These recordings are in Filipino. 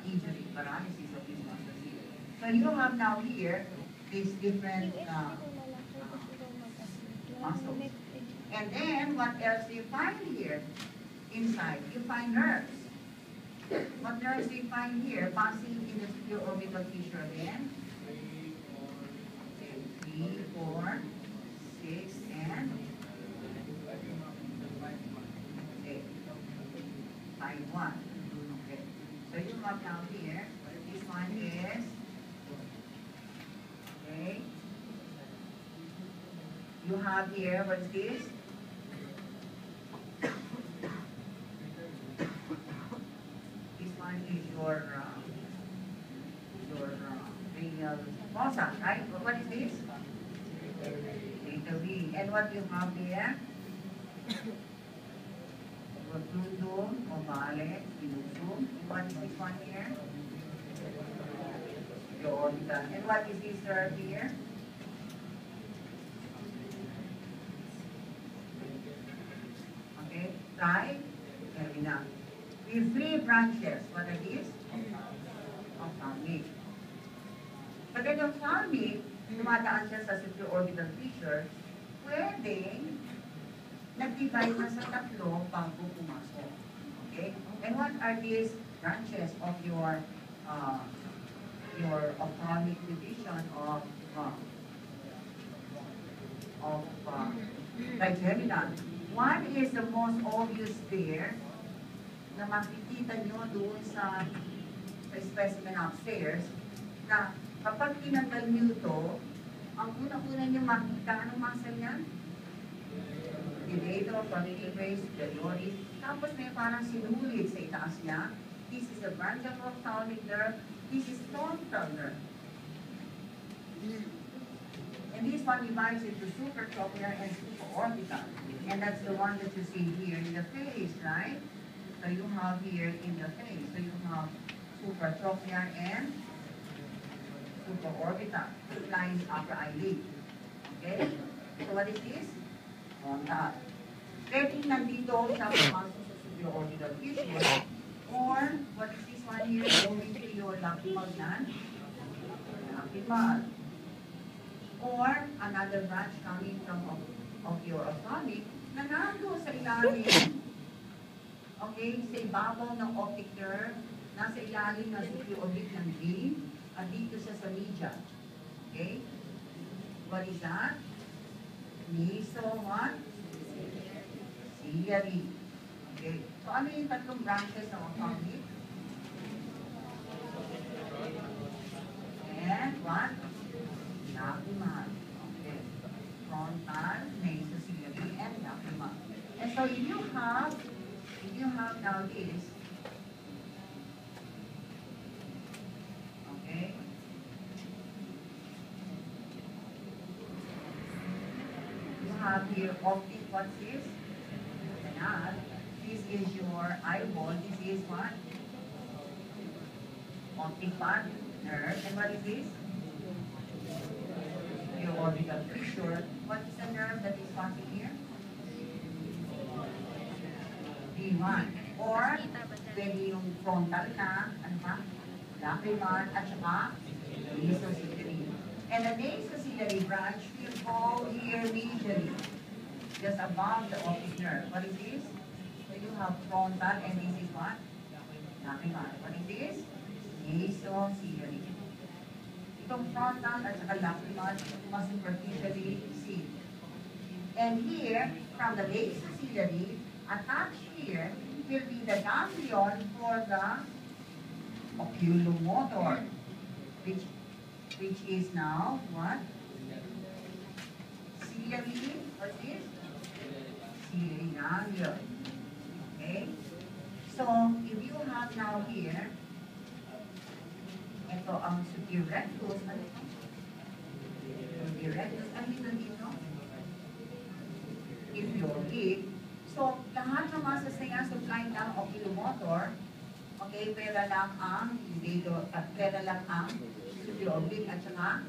injury, paralysis of these muscles here. So you have now here these different muscles. And then what else do you find here? Inside, you find nerves. What nerves do you find here? Passing in the supraorbital fissure again. 3, 4, 6, and 8. 5, 1. Okay. So you have now here, this one is, okay. You have here, what is this? This one is your renal fossa, right? What is this? Little V. And what you have here? Rotundum, ovale, spinosus. And what is this one here? The orbital. And what is this nerve here? Okay, trigeminal. With 3 branches. What are these? Ophthalmic. Pag ang ophthalmic, dumadaan siya sa supraorbital fissure, pwedeng nag-divide na sa 3 bago pumasok. Okay? And what are these branches of your ophthalmic division of trigeminal? One is the most obvious there na makikita nyo doon sa specimen upstairs na kapag tinanggal nyo ito, ang unang-una nyo makikita, anong muscle yan? Dilator, colliculus, deltoids. Tapos may parang sinulit sa itaas niya. This is the branchial ophthalmic nerve. This is frontal nerve. And this one divides into supratrochlear and supraorbital. And that's the one that you see here in the face, right? So you have here in the face. So you have supratrochlear and supraorbital. It lines upper eyelid. Okay? So what is this? Frontal. Pwedeng nandito siya pumasok sa supraorbital fissure. Or, what is this one here? Going to your lacrimal gland. Lacrimal. Or, another branch coming from of your ophthalmic na nando sa ilalim, okay, sa ibabaw ng optic nerve, nasa ilalim ng supraorbital ng vein, at dito sa media. Okay? What is that? Meso what? Ciliary. Okay. So, ano yung 3 branches ng ophthalmic? And what? Lacrimal. Okay. Frontal, mesociliary, and lacrimal. And so if you have now this, okay, you have here optic, what's this? Canal. This is your eyeball. This is what? Optic part, nerve. And what is this? Your orbital fissure. What is the nerve that is passing here? D1. Or, pwede yung frontal na, ano ba? Lacrimal, at saka mesociliary. And the mesociliary branch will go here medially, just above the optic nerve. What is this? So you have frontal, and this is what? Lacrimal. What is this? Mesociliary. Itong frontal at saka lacrimal must superficially seen. And here, from the mesociliary, attached here will be the ganglion for the oculomotor, which is now what? Ciliary, what is? Ciliary ganglion. Okay? So, if you have now here, ito ang superior rectus, ano ito? Superior rectus, ano ito dito? Inferior hip. So, lahat ng muscles na yan supply ng oculomotor, okay, pera lang ang dito, at pera lang ang superior oblique at saka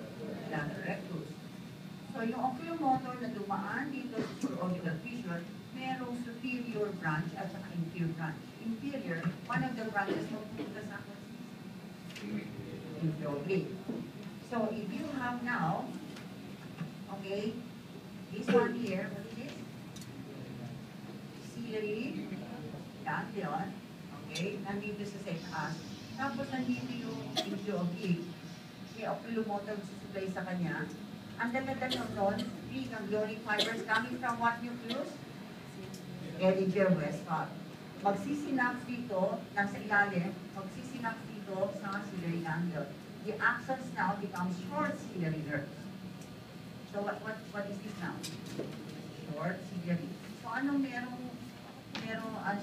lateral rectus. So, yung oculomotor na dumaan dito sa supraorbital fissure, merong superior branch at saka inferior branch. inferior, one of the branches magpupunta sa inferior. So if you have now, okay, this one here, what is this? Ciliary ganglion, okay, nandito sa taas. Tapos nandito yung inferior. May oculomotor susupply sa kanya. Ang dalaga ng ron, three ganglionic fibers coming from what nucleus? Erige Westphal. Magsisynapse dito, nasa ilalim, magsisynapse dito sa ciliary ganglion. The axons now becomes short ciliary nerves. So what is this now? Short ciliary. So anong merong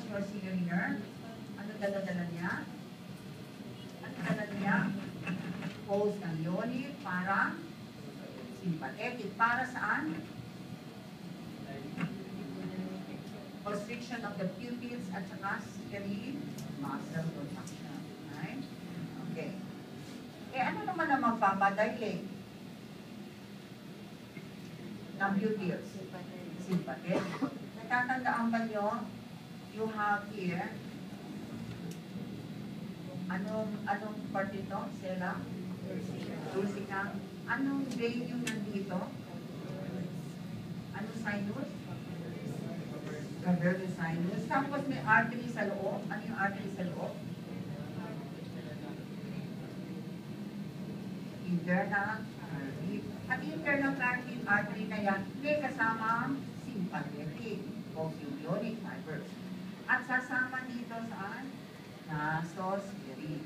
short ciliary nerve? Ano dala-dala niya? Ano dala niya? Post ganglionic para sympathetic. Para saan? Constriction of the pupils at saka ciliary muscle contraction. Right? Okay. Ano naman ang magpapadilate ng pupils? Sympathetic. Natatandaan ba nyo? You have here, anong part ito? Sela? Ursica. Anong vein yung nandito? Anong sinus? Cavernous sinus. Tapos may artery sa loob. Ano yung artery sa loob? Internal artery. At internal carotid artery na yan, may kasamang sympathetic o ganglionic fibers. At sasama dito saan? Nasosclery.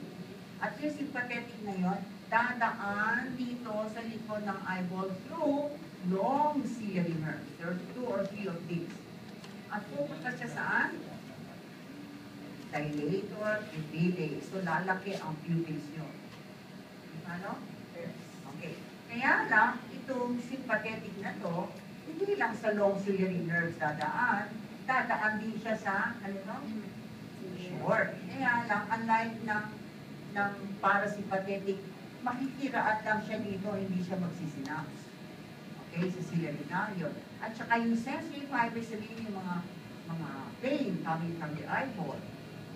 At yung sympathetic na yon, dadaan dito sa likod ng eyeball through long ciliary nerves. There are 2 or 3 of these. At pupunta siya saan? Dilator, pupillary. So lalaki ang pupils nyo. Ano? Okay. Kaya lang, itong sympathetic na to, hindi lang sa long ciliary nerves dadaan din siya sa, short. Kaya lang, unlike ng parasympathetic, makikiraat lang siya dito, hindi siya magsisynapse. Okay, sa ciliary ganglion. At saka yung sensory fibers, sabihin yung mga vein coming from the eyeball,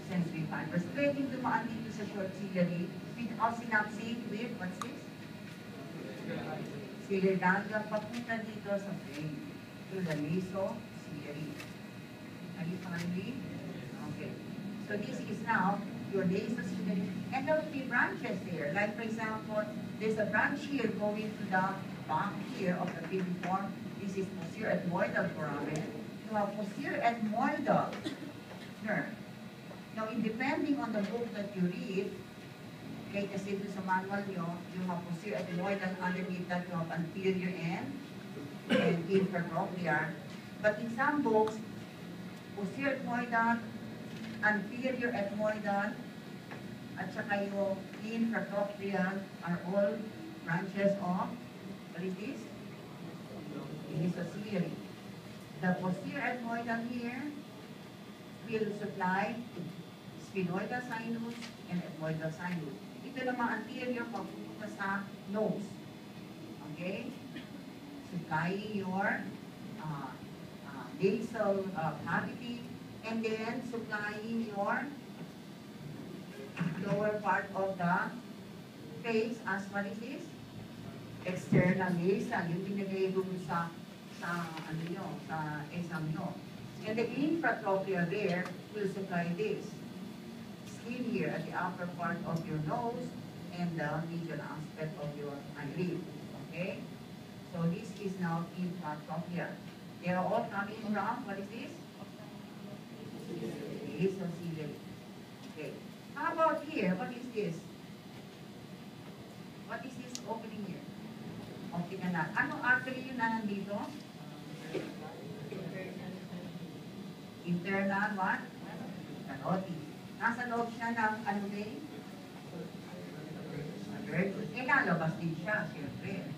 sensory fibers, pwedeng dumaan dito sa short ciliary without synapsing with, what's this? Ciliary ganglion, papunta dito sa vein, to the nasociliary. Are you following? Okay. So this is now your nasociliary. And there will be branches there. Like for example, there's a branch here going to the back here of the piriform. This is posterior ethmoidal foramen. You have posterior ethmoidal nerve. Now, depending on the book that you read, okay, kasi ito sa manual nyo, you have posterior ethmoidal underneath that you have anterior and infratrochlear. But in some books, posterior ethmoidal, anterior ethmoidal, at saka yung infratrochlear are all branches of, what is this? Nasociliary. The posterior ethmoidal here will supply sphenoidal sinus and ethmoidal sinus. Ito naman anterior pagpupunta sa nose. Okay? Supplying your nasal cavity, and then supplying your lower part of the face as what is this? External nasal, yung pinagay dun sa exam nyo. And the infratrochlear there will supply this. Skin here at the upper part of your nose and the medial aspect of your eyelid. Okay? So this is now infratrochlear. They are all coming from, what is this? Nasociliary. Okay. How about here? What is this? What is this opening here? Optic canal. Anong artery yun na nandito? Internal what? Carotid. Nasa loob siya ng ano day? Very good. Lalabas din siya, siyempre.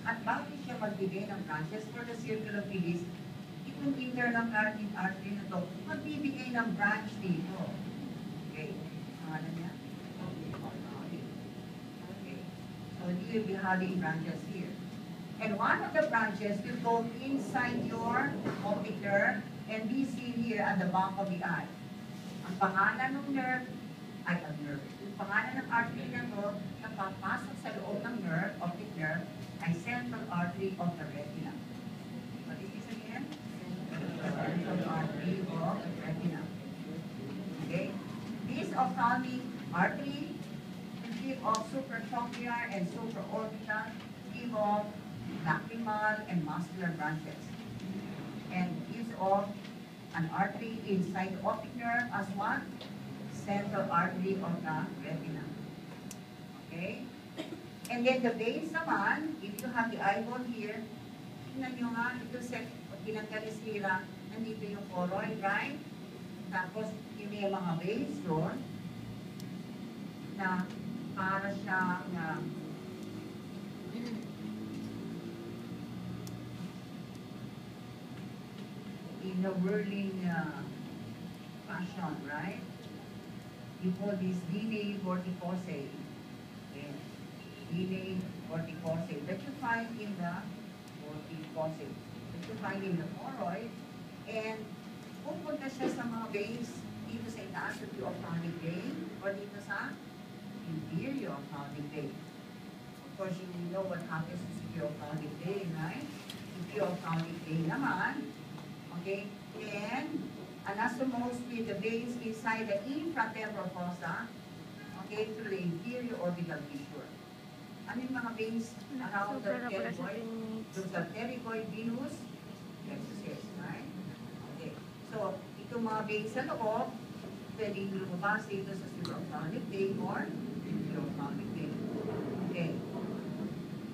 At bakit siya magbigay ng branches for the circle of Willis? Itong internal carotid artery na to, magbibigay ng branch dito. Okay? Pangalan niya? Okay. So you will be having branches here. And one of the branches will go inside your optic nerve and be seen here at the back of the eye. Ang pangalan ng nerve, yung pangalan ng artery na to, na papasok sa loob ng nerve, optic nerve, ay central artery of the retina. What is this again? Central artery of the retina. Okay? This ophthalmic artery consist of supratrochlear and supraorbital, give of lacrimal and muscular branches, and is of an artery inside the optic nerve as one central artery of the retina. Okay? And then the veins naman, if you have the eyeball here, tingnan nyo nga, ito sa pinagkalisira, nandito yung choroid, right? Tapos, yung may mga veins doon, na para siyang in a whirling fashion, right? You call this vena vorticosae. Okay. Vena vorticosae that you find in the vorticosae. That you find in the choroid. And pupunta siya sa mga veins dito sa itaas of the ophthalmic vein or dito sa inferior ophthalmic vein. Of course, you know what happens to the ophthalmic vein, right? The ophthalmic vein naman, okay, and anastomosed with the veins inside the infratemporal fossa, okay, through the inferior orbital fissure. Ano yung mga veins around the pterygoid? Those are pterygoid venous plexuses, right? Okay, so itong mga veins sa loob, pwedeng lumabas dito sa supraophthalmic vein or inferior ophthalmic